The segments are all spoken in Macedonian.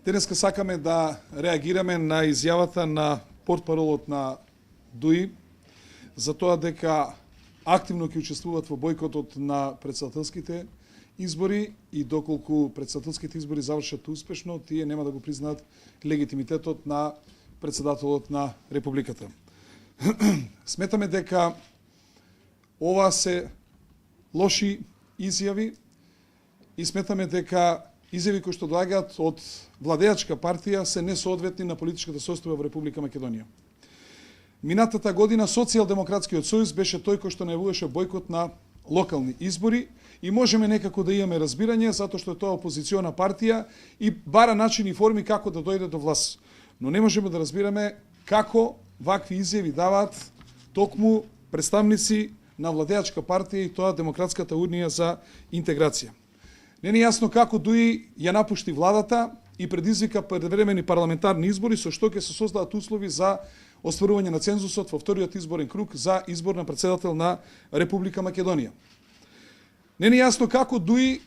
Денеска сакаме да реагираме на изјавата на портпаролот на ДУИ за тоа дека активно ќе учествуваат во бојкотот на претседателските избори и доколку претседателските избори завршат успешно, тие нема да го признаат легитимитетот на претседателот на Републиката. Сметаме дека ова се лоши изјави и сметаме дека изјави кои што доаѓаат од владеачка партија се несоодветни на политичката состојба во Република Македонија. Минатата година Социјалдемократскиот сојуз беше тој кој што најавуваше бојкот на локални избори и можеме некако да имаме разбирање затоа што е тоа опозициона партија и бара начин и форми како да дојде до власт. Но не можеме да разбираме како вакви изјави даваат токму представници на владеачка партија и тоа Демократската унија за интеграција. Не е јасно како ДУИ ја напушти владата и предизвика превремени парламентарни избори со што ќе се создадат услови за остварување на цензусот во вториот изборен круг за избор на претседател на Република Македонија. Не е јасно како ДУИ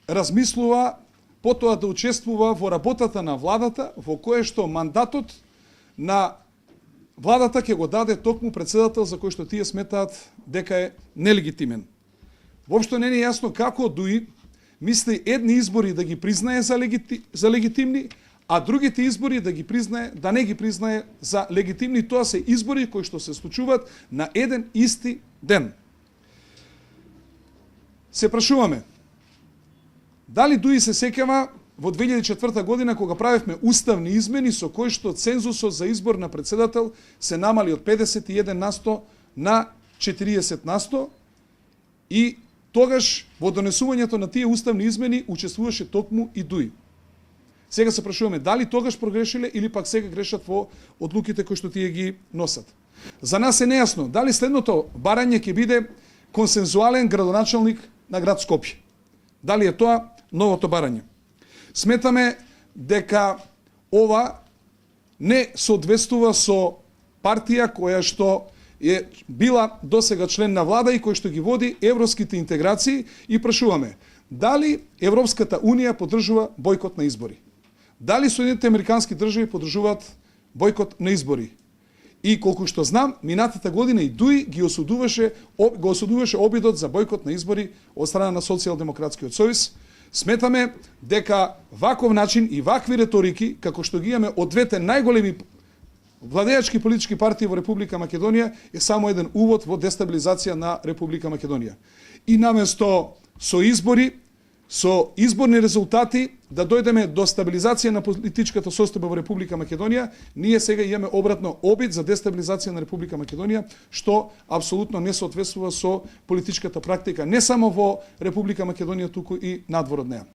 размислува потоа да учествува во работата на владата во кое што мандатот на владата ќе го даде токму претседател за кој што тие сметаат дека е нелегитимен. Воопшто не е јасно како ДУИ мисли едни избори да ги признае за легитимни, а другите избори да не ги признае за легитимни. Тоа се избори кои што се случуваат на еден исти ден. Се прашуваме, дали ДУИ се сеќава во 2004 година кога правевме уставни измени со кои што цензусот за избор на претседател се намали од 51% на 40% и тогаш во донесувањето на тие уставни измени учествуваше токму и ДУИ. Сега се прашуваме дали тогаш прогрешиле или пак сега грешат во одлуките кои што тие ги носат. За нас е нејасно дали следното барање ќе биде консензуален градоначалник на град Скопје. Дали е тоа новото барање? Сметаме дека ова не соодветствува со партија која што е била досега член на влада и кој што ги води европските интеграции и прашуваме дали Европската унија поддржува бојкот на избори? Дали Соединетите американски држави поддржуваат бојкот на избори? И колку што знам, минатата година и ДУИ го осудуваше обидот за бојкот на избори од страна на Социјалдемократскиот сојуз. Сметаме дека ваков начин и вакви реторики, како што ги имаме од двете најголеми владеачки политички партии во Република Македонија, е само еден увод во дестабилизација на Република Македонија. И наместо со избори, со изборни резултати да дојдеме до стабилизација на политичката состојба во Република Македонија, ние сега имаме обратно обид за дестабилизација на Република Македонија, што апсолутно не соодветствува со политичката практика не само во Република Македонија, туку и надвор од неа.